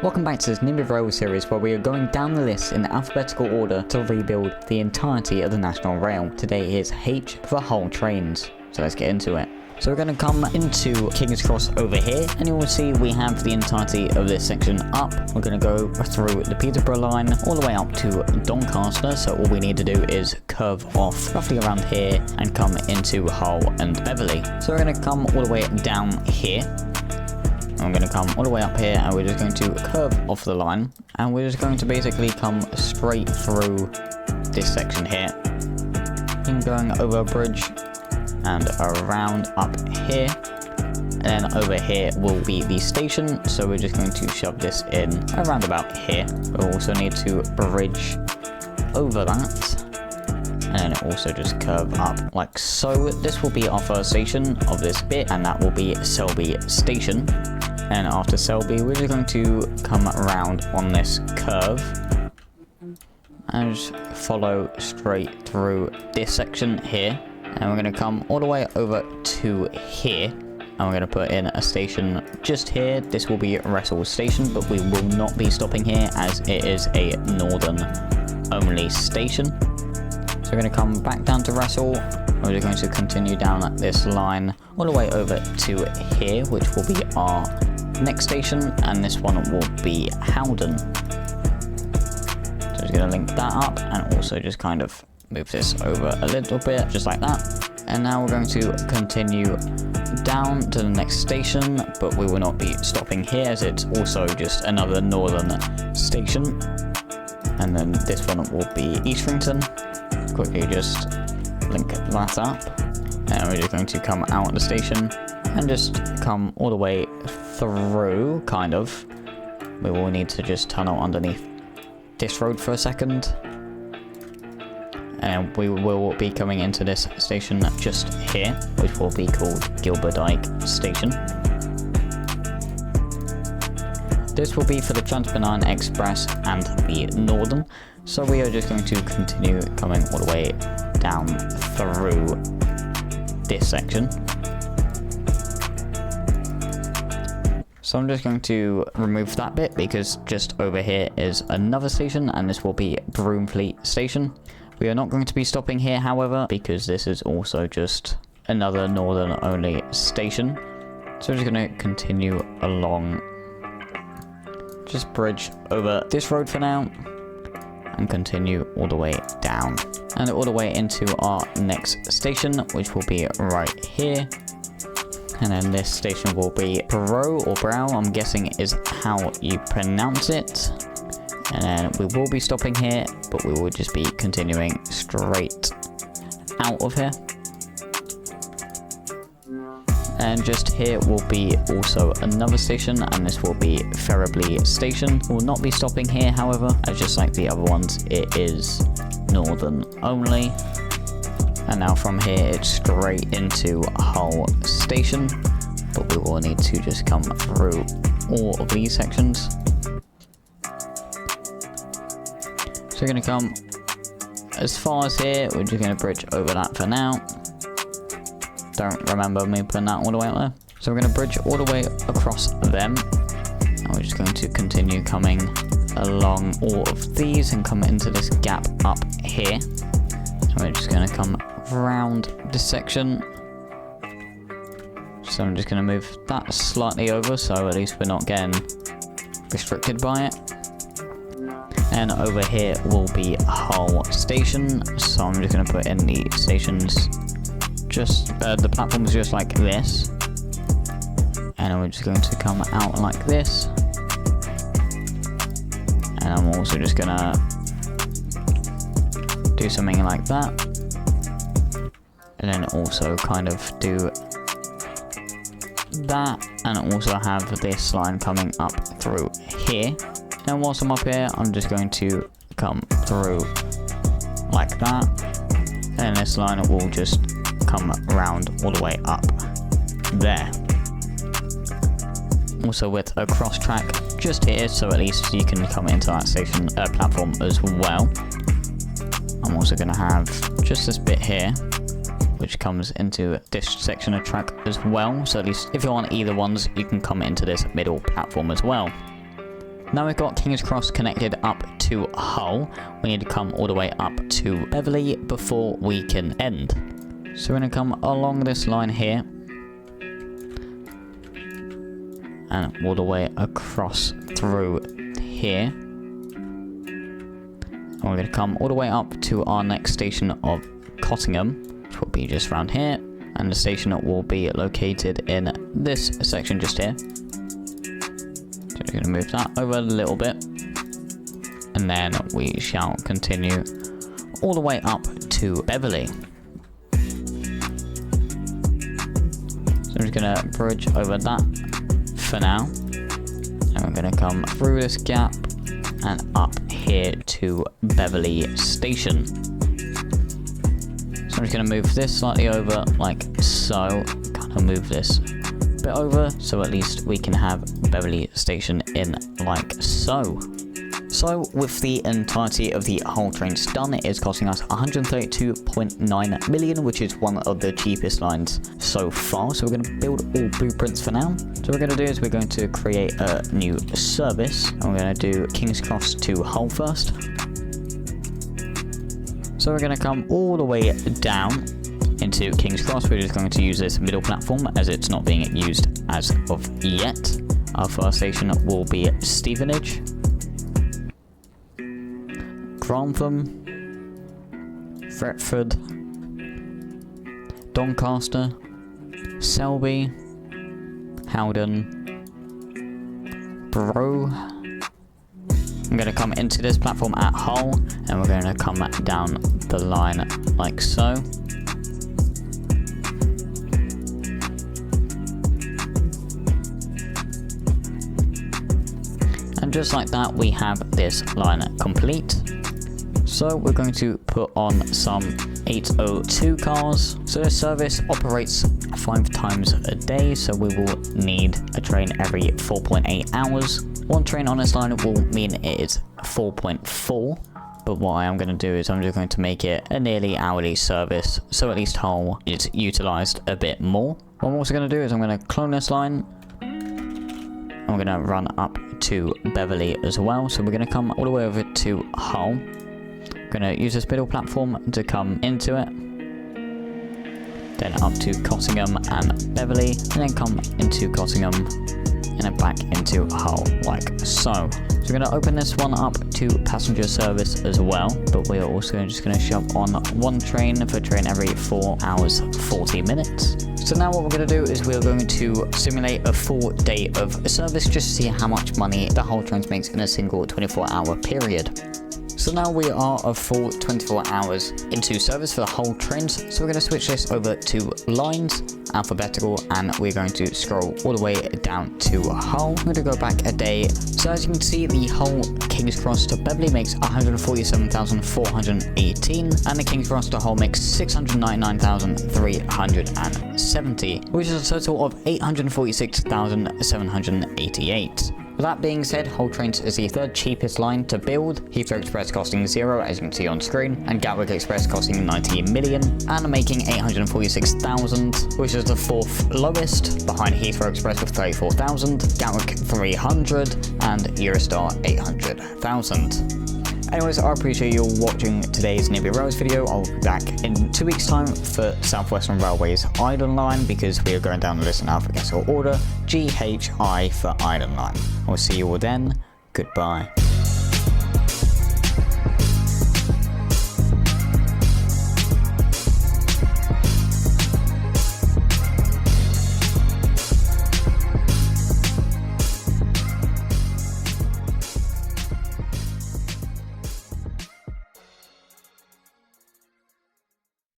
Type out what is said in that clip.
Welcome back to this NIMBY Rail series where we are going down the list in alphabetical order to rebuild the entirety of the National Rail. Today is H for Hull trains, so let's get into it. So we're going to come into King's Cross over here, and you will see we have the entirety of this section up. We're going to go through the Peterborough line all the way up to Doncaster, so all we need to do is curve off roughly around here and come into Hull and Beverley. So we're going to come all the way down here. I'm going to come all the way up here, and we're just going to curve off the line, and we're just going to basically come straight through this section here, and going over a bridge and around up here, and then over here will be the station, so we're just going to shove this in around about here. We'll also need to bridge over that, and then also just curve up like so. This will be our first station of this bit, and that will be Selby Station. And after Selby, we're just going to come around on this curve and just follow straight through this section here. And we're going to come all the way over to here, and we're going to put in a station just here. This will be Wrestle Station, but we will not be stopping here as it is a northern only station. So we're going to come back down to Wrestle. We're just going to continue down this line all the way over to here, which will be our next station, and this one will be Howden. So just going to link that up, and also just kind of move this over a little bit, just like that. And now we're going to continue down to the next station, but we will not be stopping here as it's also just another northern station. And then this one will be Eastrington. Quickly just link that up, and we're just going to come out of the station and just come all the way through, kind of. We will need to just tunnel underneath this road for a second, and we will be coming into this station just here, which will be called Gilberdyke Station. This will be for the Trans-Pennine Express and the Northern, so we are just going to continue coming all the way down through this section. So I'm just going to remove that bit because just over here is another station, and this will be Broomfleet Station. We are not going to be stopping here, however, because this is also just another northern only station. So we're just going to continue along, just bridge over this road for now, and continue all the way down and all the way into our next station, which will be right here. And then this station will be Brow or Brow, I'm guessing is how you pronounce it. And then we will be stopping here, but we will just be continuing straight out of here. And just here will be also another station, and this will be Ferriby Station. We'll not be stopping here, however, as just like the other ones, it is northern only. And now from here it's straight into Hull Station, but we will need to just come through all of these sections. So we're going to come as far as here, we're just going to bridge over that for now. Don't remember me putting that all the way up there. So we're going to bridge all the way across them, and we're just going to continue coming along all of these and come into this gap up here. So we're just going to come round this section. So I'm just going to move that slightly over, so at least we're not getting restricted by it. And over here will be Hull Station, so I'm just going to put in the stations, just the platforms just like this, and we're just going to come out like this. And I'm also just going to do something like that, and then also kind of do that, and also have this line coming up through here. And whilst I'm up here, I'm just going to come through like that, and this line will just come around all the way up there. Also with a cross track just here, so at least you can come into that station platform as well. I'm also going to have just this bit here, which comes into this section of track as well, so at least if you're on either ones, you can come into this middle platform as well. Now we've got King's Cross connected up to Hull. We need to come all the way up to Beverley before we can end. So we're going to come along this line here. And all the way across through here. And we're going to come all the way up to our next station of Cottingham, which will be just around here. And the station will be located in this section just here. So we're going to move that over a little bit. And then we shall continue all the way up to Beverley. So I'm just going to bridge over that for now. And we're going to come through this gap and up here to Beverley Station. So I'm just going to move this slightly over like so. Kind of move this bit over so at least we can have Beverley Station in like so. So with the entirety of the Hull trains done, it is costing us 132.9 million, which is one of the cheapest lines so far. So we're going to build all blueprints for now. So what we're going to do is we're going to create a new service, and we're going to do King's Cross to Hull first. So we're going to come all the way down into King's Cross. We're just going to use this middle platform as it's not being used as of yet. Our first station will be Stevenage, Grantham, Thetford, Doncaster, Selby, Howden, Bro. I'm going to come into this platform at Hull, and we're going to come down the line like so. And just like that, we have this line complete. So we're going to put on some 802 cars. So this service operates 5 times a day, so we will need a train every 4.8 hours. One train on this line will mean it is 4.4, but what I am going to do is I'm just going to make it a nearly hourly service, so at least Hull is utilised a bit more. What I'm also going to do is I'm going to clone this line. I'm going to run up to Beverley as well, so we're going to come all the way over to Hull. Going to use this middle platform to come into it, then up to Cottingham and Beverley, and then come into Cottingham and then back into Hull like so. So we're going to open this one up to passenger service as well, but we're also just going to shove on one train for train every 4 hours 40 minutes. So now what we're going to do is we're going to simulate a full day of service just to see how much money the Hull trains makes in a single 24-hour period. So now we are a full 24 hours into service for the Hull trains, so we're going to switch this over to lines, alphabetical, and we're going to scroll all the way down to Hull. I'm going to go back a day. So as you can see, the Hull King's Cross to Beverley makes 147,418, and the King's Cross to Hull makes 699,370, which is a total of 846,788. With that being said, Hull Trains is the 3rd cheapest line to build, Heathrow Express costing 0 as you can see on screen, and Gatwick Express costing 90 million and making 846,000, which is the 4th lowest, behind Heathrow Express with 34,000, Gatwick 300 and Eurostar 800,000. Anyways, I appreciate you watching today's NIMBY Rails video. I'll be back in 2 weeks time for South Western Railway's Island Line, because we are going down the list in alphabetical order, GHI for Island Line. I'll see you all then. Goodbye.